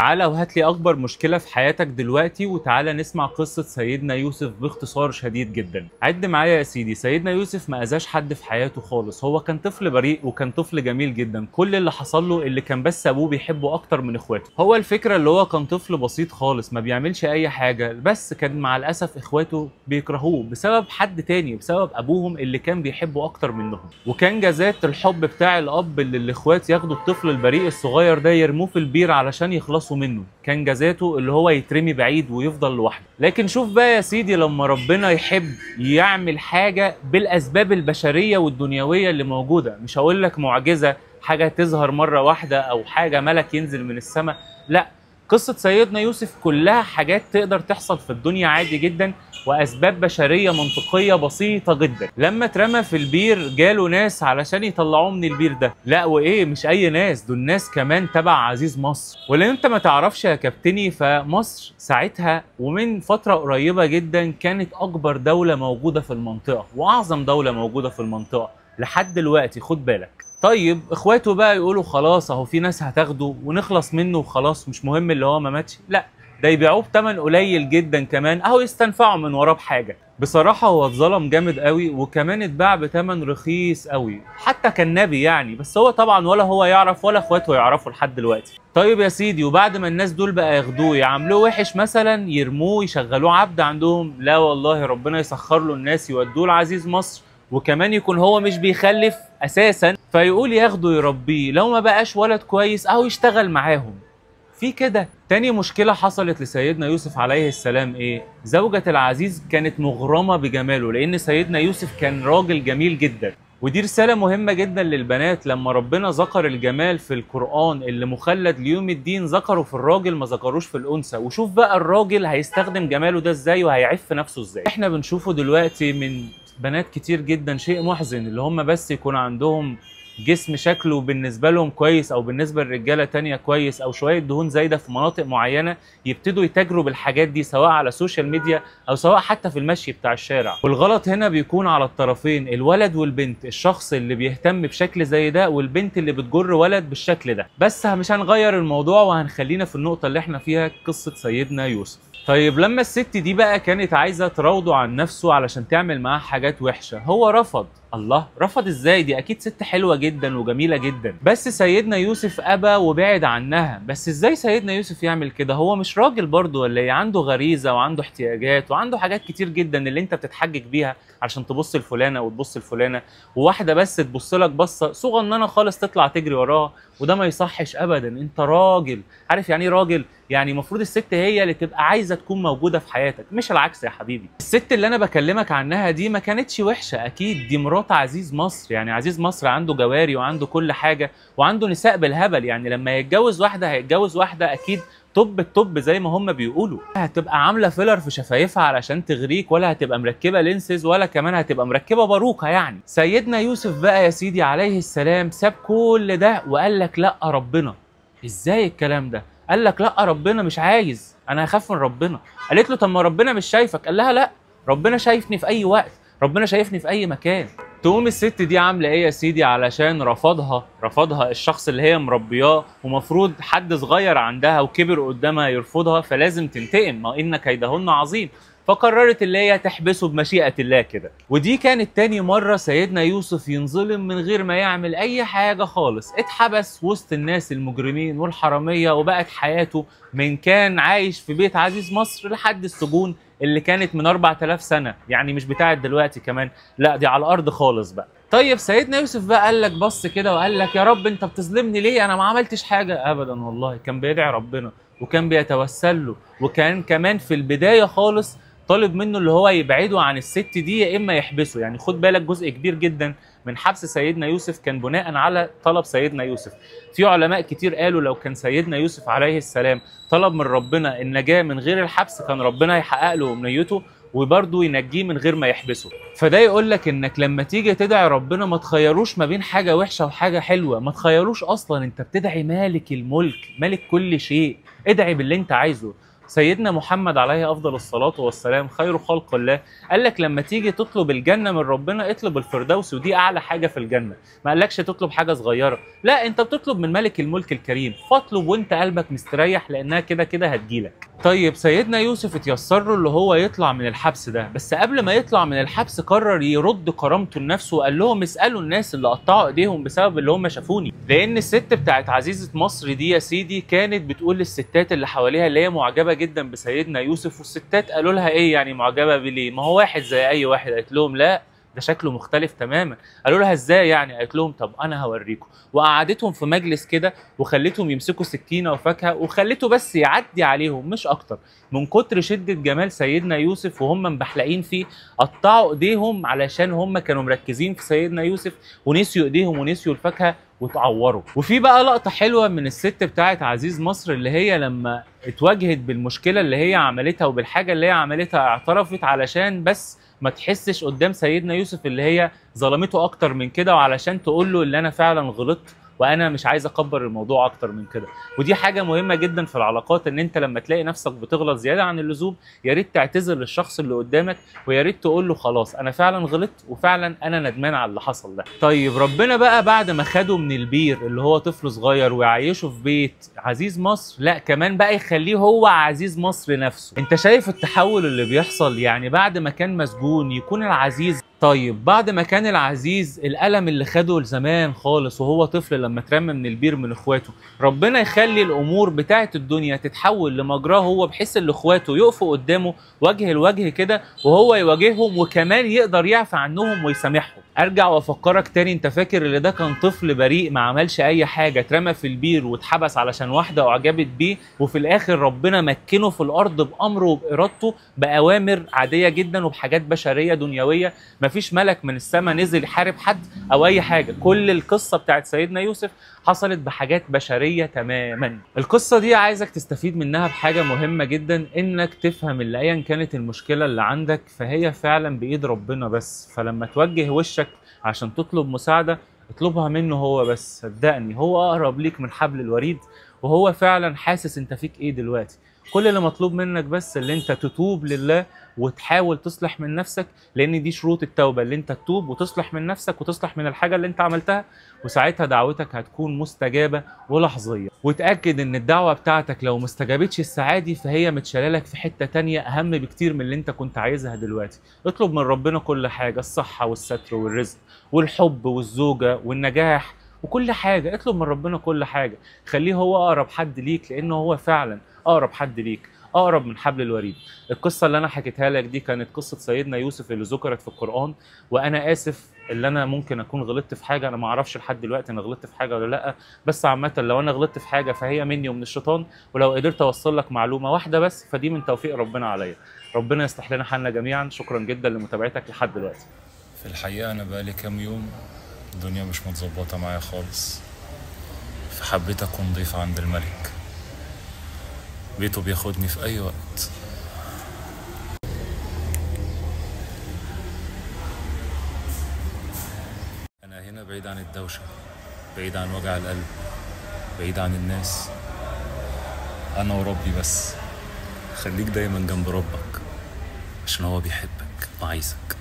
تعالى وهات لي أكبر مشكلة في حياتك دلوقتي، وتعالى نسمع قصة سيدنا يوسف باختصار شديد جدا. عد معايا يا سيدي، سيدنا يوسف ما أذاش حد في حياته خالص، هو كان طفل بريء وكان طفل جميل جدا. كل اللي حصل له اللي كان بس أبوه بيحبه أكتر من إخواته. هو الفكرة اللي هو كان طفل بسيط خالص ما بيعملش أي حاجة، بس كان مع الأسف إخواته بيكرهوه بسبب حد تاني، بسبب أبوهم اللي كان بيحبه أكتر منهم. وكان جزات الحب بتاع الأب اللي الإخوات ياخدوا الطفل البريء الصغير ده يرموه في البير علشان يخلصوا منه، كان جزاته اللي هو يترمي بعيد ويفضل لوحده. لكن شوف بقى يا سيدي، لما ربنا يحب يعمل حاجة بالأسباب البشرية والدنيوية اللي موجودة، مش هقول لك معجزة حاجة تظهر مرة واحدة أو حاجة ملك ينزل من السماء، لا، قصة سيدنا يوسف كلها حاجات تقدر تحصل في الدنيا عادي جدا، وأسباب بشرية منطقية بسيطة جدا. لما اترمى في البير جاله ناس علشان يطلعوه من البير ده، لا وإيه، مش أي ناس، دول ناس كمان تبع عزيز مصر. ولو أنت ما تعرفش يا كابتني، فمصر ساعتها ومن فترة قريبة جدا كانت أكبر دولة موجودة في المنطقة وأعظم دولة موجودة في المنطقة لحد دلوقتي، خد بالك. طيب اخواته بقى يقولوا خلاص اهو في ناس هتاخده ونخلص منه وخلاص، مش مهم اللي هو ما ماتش، لا، ده يبيعوه بثمن قليل جدا كمان اهو يستنفعوا من وراه بحاجه. بصراحه هو اتظلم جامد قوي، وكمان اتباع بثمن رخيص قوي، حتى كان نبي يعني، بس هو طبعا ولا هو يعرف ولا اخواته يعرفوا لحد دلوقتي. طيب يا سيدي، وبعد ما الناس دول بقى ياخدوه يعاملوه وحش مثلا، يرموه يشغلوه عبد عندهم، لا والله ربنا يسخر له الناس يودوه لعزيز مصر، وكمان يكون هو مش بيخلف اساسا، فيقول ياخده يربيه، لو ما بقاش ولد كويس اهو يشتغل معاهم في كده. تاني مشكلة حصلت لسيدنا يوسف عليه السلام ايه؟ زوجة العزيز كانت مغرمة بجماله، لان سيدنا يوسف كان راجل جميل جدا. ودي رسالة مهمة جدا للبنات، لما ربنا ذكر الجمال في القرآن اللي مخلد ليوم الدين، ذكره في الراجل ما ذكروش في الأنثى. وشوف بقى الراجل هيستخدم جماله ده ازاي وهيعف نفسه ازاي. احنا بنشوفه دلوقتي من بنات كتير جدا، شيء محزن، اللي هم بس يكون عندهم جسم شكله بالنسبة لهم كويس، او بالنسبة للرجالة تانية كويس، او شوية دهون زايدة في مناطق معينة، يبتدوا يتاجروا بالحاجات دي سواء على السوشيال ميديا او سواء حتى في المشي بتاع الشارع. والغلط هنا بيكون على الطرفين، الولد والبنت، الشخص اللي بيهتم بشكل زي ده والبنت اللي بتجر ولد بالشكل ده. بس مش هنغير الموضوع وهنخلينا في النقطة اللي احنا فيها، قصة سيدنا يوسف. طيب لما الست دي بقى كانت عايزة تراوده عن نفسه علشان تعمل معاه حاجات وحشة، هو رفض. الله، رفض ازاي؟ دي اكيد ست حلوة جدا وجميلة جدا. بس سيدنا يوسف ابى وبعد عنها. بس ازاي سيدنا يوسف يعمل كده؟ هو مش راجل برضه ولا ايه؟ عنده غريزة وعنده احتياجات وعنده حاجات كتير جدا اللي انت بتتحجج بيها عشان تبص لفلانة وتبص لفلانة، وواحدة بس تبص لك بصة صغننة خالص تطلع تجري وراها، وده ما يصحش ابدا. انت راجل، عارف يعني ايه راجل؟ يعني المفروض الست هي اللي تبقى عايزه تكون موجوده في حياتك، مش العكس يا حبيبي. الست اللي انا بكلمك عنها دي ما كانتش وحشه اكيد، دي مرات عزيز مصر. يعني عزيز مصر عنده جواري وعنده كل حاجه وعنده نساء بالهبل، يعني لما يتجوز واحده هيتجوز واحده اكيد توب التوب زي ما هم بيقولوا. هتبقى عامله فيلر في شفايفها علشان تغريك، ولا هتبقى مركبه لينسز، ولا كمان هتبقى مركبه باروكه يعني. سيدنا يوسف بقى يا سيدي عليه السلام ساب كل ده وقال لك لا ربنا. ازاي الكلام ده؟ قال لك لا ربنا مش عايز، انا هخاف من ربنا. قالت له طب ما ربنا مش شايفك؟ قال لها لا، ربنا شايفني في اي وقت، ربنا شايفني في اي مكان. تقوم الست دي عامله ايه يا سيدي؟ علشان رفضها الشخص اللي هي مربياه، ومفروض حد صغير عندها وكبر قدامها يرفضها، فلازم تنتقم، ما ان كيدهن عظيم. فقررت اللي هي تحبسه بمشيئة الله كده. ودي كانت تاني مرة سيدنا يوسف ينظلم من غير ما يعمل أي حاجة خالص. اتحبس وسط الناس المجرمين والحرامية، وبقت حياته من كان عايش في بيت عزيز مصر لحد السجون اللي كانت من 4000 سنة، يعني مش بتاعت دلوقتي كمان، لا دي على الأرض خالص بقى. طيب سيدنا يوسف بقى قال لك بص كده وقال لك يا رب انت بتظلمني ليه؟ انا ما عملتش حاجة ابدا والله. كان بيدعي ربنا وكان بيتوسل له، وكان كمان في البداية خالص طالب منه اللي هو يبعده عن الست دي يا اما يحبسه. يعني خد بالك جزء كبير جدا من حبس سيدنا يوسف كان بناء على طلب سيدنا يوسف. في علماء كتير قالوا لو كان سيدنا يوسف عليه السلام طلب من ربنا النجاة من غير الحبس، كان ربنا يحقق له امنيته وبرضه ينجيه من غير ما يحبسه. فده يقول لك انك لما تيجي تدعي ربنا ما تخيروش ما بين حاجه وحشه وحاجه حلوه، ما تخيروش اصلا. انت بتدعي مالك الملك، مالك كل شيء، ادعي باللي انت عايزه. سيدنا محمد عليه افضل الصلاه والسلام خير خلق الله قال لك لما تيجي تطلب الجنه من ربنا اطلب الفردوس، ودي اعلى حاجه في الجنه. ما قالكش تطلب حاجه صغيره، لا انت بتطلب من ملك الملك الكريم، فاطلب وانت قلبك مستريح لانها كده كده هتجيلك. طيب سيدنا يوسف اتيسر له اللي هو يطلع من الحبس ده، بس قبل ما يطلع من الحبس قرر يرد كرامته لنفسه وقال لهم اسالوا الناس اللي قطعوا ايديهم بسبب اللي هم شافوني. لان الست بتاعت عزيزه مصر دي يا سيدي كانت بتقول للستات اللي حواليها اللي هي معجبه جدا بسيدنا يوسف، والستات قالوا لها ايه يعني معجبه بليه؟ ما هو واحد زي اي واحد. قالت لهم لا ده شكله مختلف تماما. قالوا لها ازاي يعني؟ قالت لهم طب انا هوريكم. وقعدتهم في مجلس كده وخلتهم يمسكوا سكينه وفاكهه وخلته بس يعدي عليهم مش اكتر. من كتر شده جمال سيدنا يوسف وهم مبحلقين فيه قطعوا ايديهم علشان هم كانوا مركزين في سيدنا يوسف ونسيوا ايديهم ونسيوا الفاكهه وتعوروا. وفي بقى لقطه حلوه من الست بتاعت عزيز مصر اللي هي لما اتواجهت بالمشكله اللي هي عملتها وبالحاجه اللي هي عملتها اعترفت علشان بس ما تحسش قدام سيدنا يوسف اللي هي ظلمته اكتر من كده، وعلشان تقول له اللي انا فعلا غلطت وانا مش عايز اكبر الموضوع اكتر من كده. ودي حاجه مهمه جدا في العلاقات، ان انت لما تلاقي نفسك بتغلط زياده عن اللزوم يا ريت تعتذر للشخص اللي قدامك ويا ريت تقول له خلاص انا فعلا غلطت وفعلا انا ندمان على اللي حصل ده. طيب ربنا بقى بعد ما خده من البير اللي هو طفل صغير ويعيشه في بيت عزيز مصر، لا كمان بقى يخليه هو عزيز مصر نفسه. انت شايف التحول اللي بيحصل؟ يعني بعد ما كان مسجون يكون العزيز. طيب بعد ما كان العزيز الألم اللي خده زمان خالص وهو طفل لما اترمى من البير من اخواته، ربنا يخلي الامور بتاعه الدنيا تتحول لمجراه هو، بحيث ان اخواته يقفوا قدامه وجه لوجه كده وهو يواجههم وكمان يقدر يعفى عنهم ويسامحهم. ارجع وافكرك تاني، انت فاكر ان ده كان طفل بريء ما عملش اي حاجه، اترمى في البير واتحبس علشان واحده اعجبت بيه، وفي الاخر ربنا مكنه في الارض بامره وبارادته باوامر عاديه جدا وبحاجات بشريه دنيويه. مفيش ملك من السماء نزل يحارب حد او اي حاجه، كل القصه بتاعت سيدنا يوسف حصلت بحاجات بشريه تماما. القصه دي عايزك تستفيد منها بحاجه مهمه جدا، انك تفهم اللي ايا كانت المشكله اللي عندك فهي فعلا بايد ربنا بس. فلما توجه وشك عشان تطلب مساعده اطلبها منه هو بس، صدقني هو اقرب ليك من حبل الوريد وهو فعلا حاسس انت فيك ايه دلوقتي. كل اللي مطلوب منك بس اللي انت تتوب لله وتحاول تصلح من نفسك، لان دي شروط التوبه، اللي انت تتوب وتصلح من نفسك وتصلح من الحاجه اللي انت عملتها، وساعتها دعوتك هتكون مستجابه ولحظيه. وتاكد ان الدعوه بتاعتك لو ما استجابتش الساعه دي فهي متشاللك في حته تانية اهم بكتير من اللي انت كنت عايزها دلوقتي. اطلب من ربنا كل حاجه، الصحه والستر والرزق والحب والزوجه والنجاح وكل حاجه. اطلب من ربنا كل حاجه، خليه هو اقرب حد ليك لانه هو فعلا اقرب حد ليك، اقرب من حبل الوريد. القصه اللي انا حكيتها لك دي كانت قصه سيدنا يوسف اللي ذكرت في القران. وانا اسف اللي انا ممكن اكون غلطت في حاجه، انا ما اعرفش لحد دلوقتي انا غلطت في حاجه ولا لا، بس عامه لو انا غلطت في حاجه فهي مني ومن الشيطان، ولو قدرت اوصل لك معلومه واحده بس فدي من توفيق ربنا عليا. ربنا يصلح لنا حالنا جميعا. شكرا جدا لمتابعتك لحد دلوقتي. في الحقيقه انا بقالي كام يوم الدنيا مش متظبطه معايا خالص، فحبيت اكون ضيف عند الملك. بيته بياخدني في اي وقت. انا هنا بعيد عن الدوشة، بعيد عن وجع القلب، بعيد عن الناس. انا وربي بس. خليك دايما جنب ربك عشان هو بيحبك وعايزك.